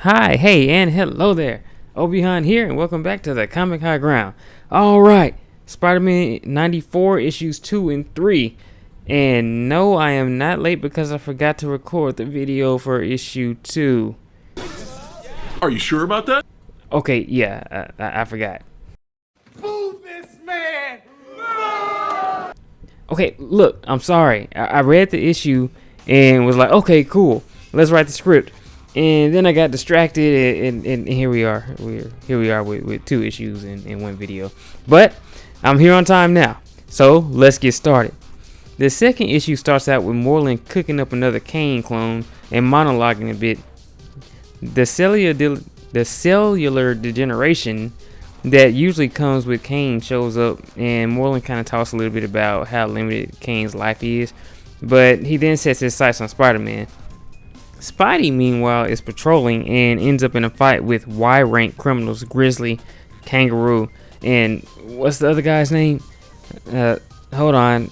Hi, hey, and hello there. Obi-Han here, and welcome back to the Comic High Ground. Alright, Spider-Man 94 issues 2 and 3. And no, I am not late because I forgot to record the video for issue 2. Are you sure about that? Okay, yeah, I forgot. Move this man! Okay, look, I'm sorry. I read the issue and was like, okay, cool, let's write the script. And then I got distracted, and here we are. Here we are with 2 issues in 1 video. But I'm here on time now, so let's get started. The second issue starts out with Morlun cooking up another Kane clone and monologuing a bit. The cellular degeneration that usually comes with Kane shows up, and Morlun kind of talks a little bit about how limited Kane's life is, but he then sets his sights on Spider-Man. Spidey, meanwhile, is patrolling and ends up in a fight with Y-rank criminals Grizzly, Kangaroo, and what's the other guy's name? Hold on.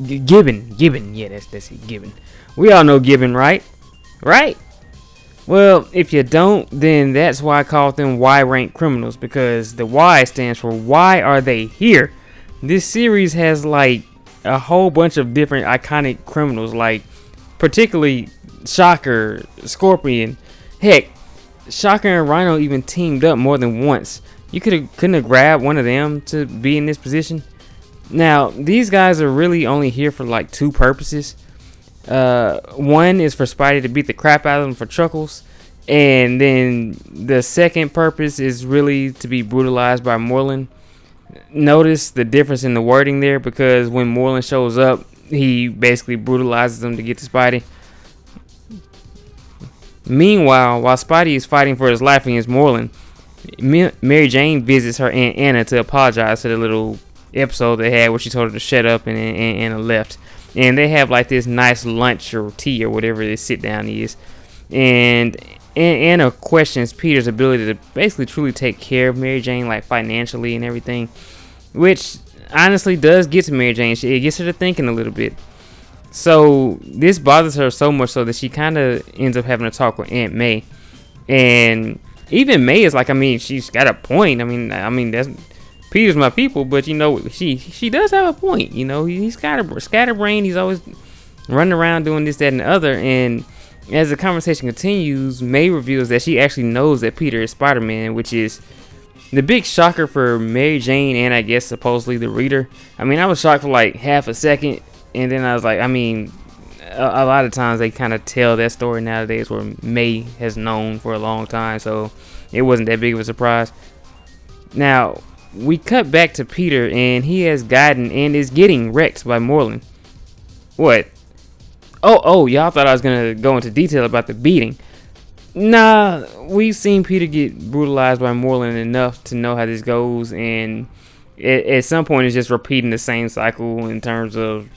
Gibbon. Yeah, that's it, Gibbon. We all know Gibbon, right? Right? Well, if you don't, then that's why I call them Y-rank criminals, because the Y stands for why are they here? This series has like a whole bunch of different iconic criminals, like particularly Shocker, Scorpion. Heck, Shocker and Rhino even teamed up more than once. You couldn't have grabbed one of them to be in this position. Now, these guys are really only here for like 2 purposes. One is for Spidey to beat the crap out of them for chuckles, and then the second purpose is really to be brutalized by Morlun. Notice the difference in the wording there, because when Morlun shows up, he basically brutalizes them to get to Spidey. Meanwhile, while Spidey is fighting for his life against Morlun, Mary Jane visits her Aunt Anna to apologize for the little episode they had where she told her to shut up and Anna left. And they have like this nice lunch or tea or whatever this sit down is. And Anna questions Peter's ability to basically truly take care of Mary Jane, like financially and everything, which honestly does get to Mary Jane. It gets her to thinking a little bit. So this bothers her so much so that she kind of ends up having to talk with Aunt May. And even May is like, I mean, she's got a point. I mean that's Peter's my people, but you know, she does have a point. You know, he's got a scatterbrain. He's always running around doing this, that, and the other. And as the conversation continues, May reveals that she actually knows that Peter is Spider-Man, which is the big shocker for Mary Jane and I guess supposedly the reader. I mean, I was shocked for like half a second, and then I was like, I mean, a lot of times they kind of tell that story nowadays where May has known for a long time, so it wasn't that big of a surprise. Now, we cut back to Peter, and he has gotten and is getting wrecked by Morlun. What? Oh, y'all thought I was going to go into detail about the beating. Nah, we've seen Peter get brutalized by Morlun enough to know how this goes, and at some point it's just repeating the same cycle in terms of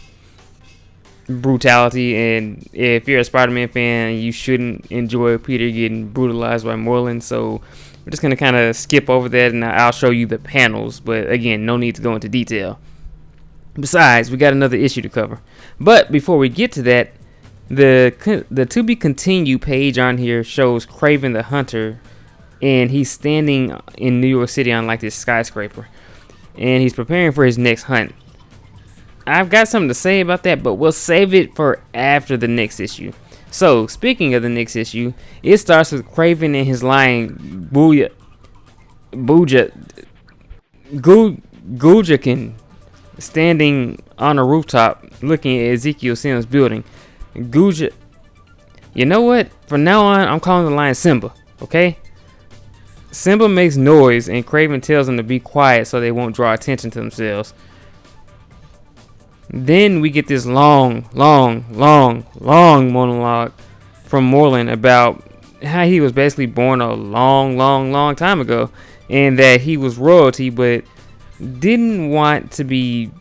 brutality. And if you're a Spider-Man fan, you shouldn't enjoy Peter getting brutalized by Morlun, so we're just going to kind of skip over that, and I'll show you the panels, but again, no need to go into detail. Besides, we got another issue to cover. But before we get to that, the to be continued page on here shows Kraven the Hunter, and he's standing in New York City on like this skyscraper, and he's preparing for his next hunt. I've got something to say about that, but we'll save it for after the next issue. So, speaking of the next issue, it starts with Kraven and his lion Gujakin standing on a rooftop looking at Ezekiel Sims' building. You know what? From now on, I'm calling the lion Simba, okay? Simba makes noise, and Kraven tells him to be quiet so they won't draw attention to themselves. Then we get this long monologue from Morlun about how he was basically born a long time ago, and that he was royalty, but didn't want to be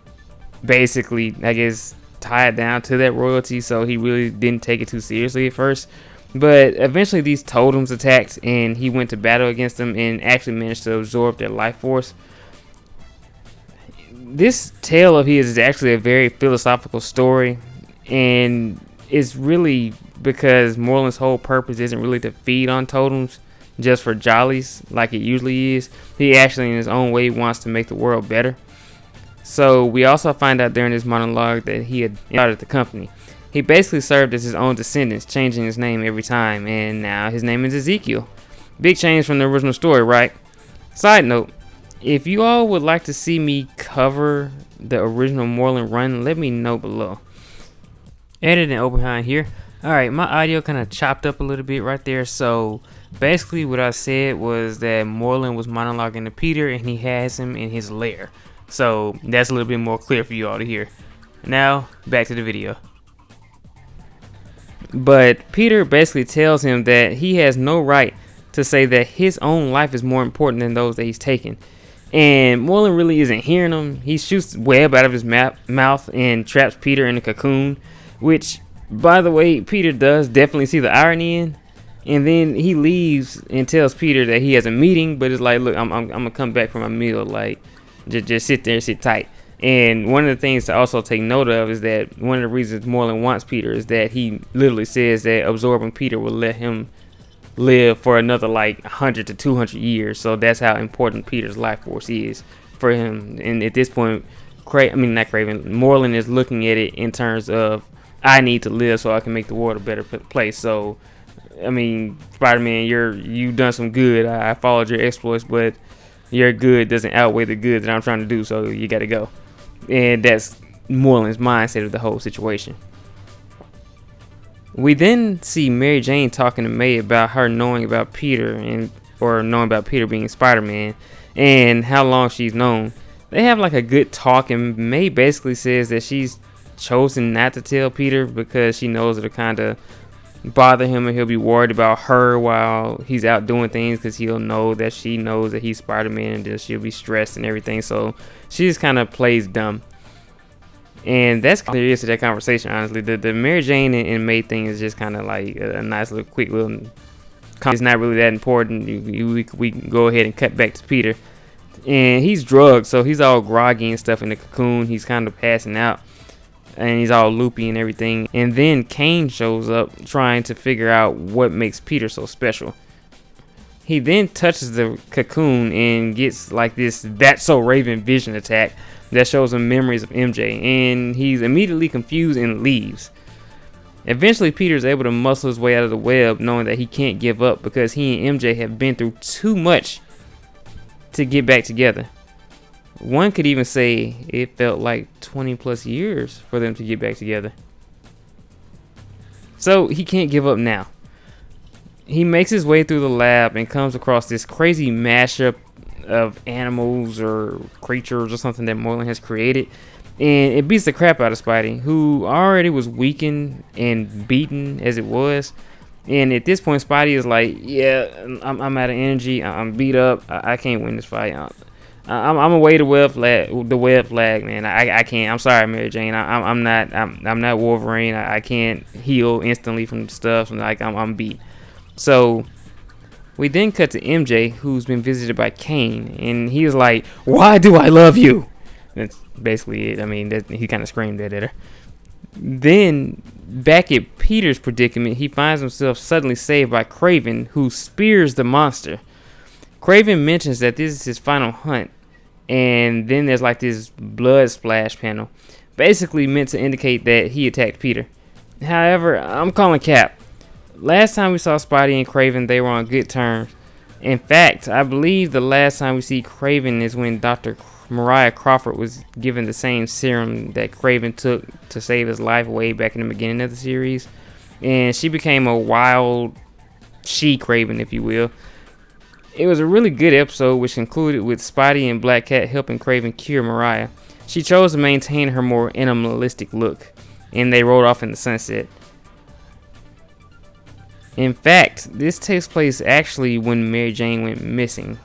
basically, I guess, tied down to that royalty, so he really didn't take it too seriously at first. But eventually these totems attacked, and he went to battle against them and actually managed to absorb their life force. This tale of his is actually a very philosophical story, and it's really because Morlun's whole purpose isn't really to feed on totems just for jollies like it usually is. He actually in his own way wants to make the world better. So we also find out during this monologue that he had started the company. He basically served as his own descendants, changing his name every time, and now his name is Ezekiel. Big change from the original story, right? Side note, if you all would like to see me cover the original Morlun run, let me know below. Edit and open behind here. Alright, my audio kind of chopped up a little bit right there, so basically what I said was that Morlun was monologuing to Peter and he has him in his lair. So that's a little bit more clear for you all to hear. Now, back to the video. But Peter basically tells him that he has no right to say that his own life is more important than those that he's taken. And Morlun really isn't hearing him. He shoots web out of his mouth and traps Peter in a cocoon, which, by the way, Peter does definitely see the irony in. And then he leaves and tells Peter that he has a meeting, but it's like, look, I'm gonna come back from my meal. Like, just sit there, sit tight. And one of the things to also take note of is that one of the reasons Morlun wants Peter is that he literally says that absorbing Peter will let him live for another like 100 to 200 years. So that's how important Peter's life force is for him. And at this point, Morlun is looking at it in terms of, I need to live so I can make the world a better place. So, I mean, Spider-Man, you've done some good. I followed your exploits, but your good doesn't outweigh the good that I'm trying to do, so you gotta go. And that's Morlun's mindset of the whole situation. We then see Mary Jane talking to May about her knowing about Peter knowing about Peter being Spider-Man and how long she's known. They have like a good talk, and May basically says that she's chosen not to tell Peter because she knows it'll kind of bother him and he'll be worried about her while he's out doing things, because he'll know that she knows that he's Spider-Man and then she'll be stressed and everything. So she just kind of plays dumb. And that's all there is to that conversation, honestly. The Mary Jane and May thing is just kind of like a nice little quick little. It's not really that important. We can go ahead and cut back to Peter. And he's drugged, so he's all groggy and stuff in the cocoon. He's kind of passing out. And he's all loopy and everything. And then Kane shows up trying to figure out what makes Peter so special. He then touches the cocoon and gets like this "That's So Raven" vision attack that shows him memories of MJ, and he's immediately confused and leaves. Eventually, Peter's able to muscle his way out of the web, knowing that he can't give up because he and MJ have been through too much to get back together. One could even say it felt like 20 plus years for them to get back together. So he can't give up now. He makes his way through the lab and comes across this crazy mashup of animals or creatures or something that Morlun has created, and it beats the crap out of Spidey, who already was weakened and beaten as it was. And at this point, Spidey is like, yeah, I'm out of energy, I'm beat up, I can't win this fight. I'm away the web flag, man. I can't. I'm sorry, Mary Jane. I'm not Wolverine. I can't heal instantly from stuff. So like I'm beat. So we then cut to MJ, who's been visited by Kane, and he was like, "Why do I love you?" That's basically it. I mean, he kind of screamed that at her. Then back at Peter's predicament, he finds himself suddenly saved by Kraven, who spears the monster. Kraven mentions that this is his final hunt, and then there's like this blood splash panel, basically meant to indicate that he attacked Peter. However, I'm calling cap. Last time we saw Spidey and Kraven, they were on good terms. In fact, I believe the last time we see Kraven is when Dr. Mariah Crawford was given the same serum that Kraven took to save his life way back in the beginning of the series, and she became a wild she-Kraven, if you will. It was a really good episode, which concluded with Spidey and Black Cat helping Kraven cure Mariah. She chose to maintain her more animalistic look, and they rode off in the sunset. In fact, this takes place actually when Mary Jane went missing,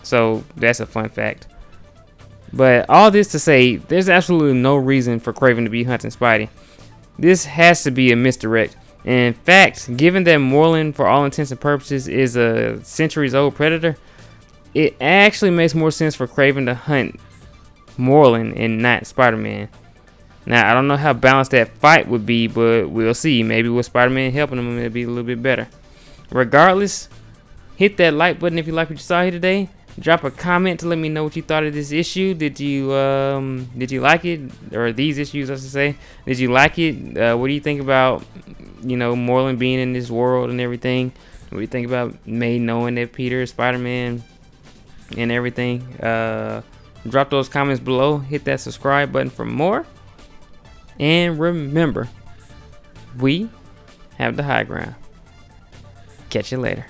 so that's a fun fact. But all this to say, there's absolutely no reason for Kraven to be hunting Spidey. This has to be a misdirect. In fact, given that Morlun, for all intents and purposes, is a centuries-old predator, it actually makes more sense for Kraven to hunt Morlun and not Spider-Man. Now, I don't know how balanced that fight would be, but we'll see. Maybe with Spider-Man helping him, it'll be a little bit better. Regardless, hit that like button if you like what you saw here today. Drop a comment to let me know what you thought of this issue. Did you like it, or these issues, I should say? Did you like it? What do you think about, Morlun being in this world and everything? What do you think about May knowing that Peter is Spider-Man and everything? Drop those comments below. Hit that subscribe button for more. And remember, we have the high ground. Catch you later.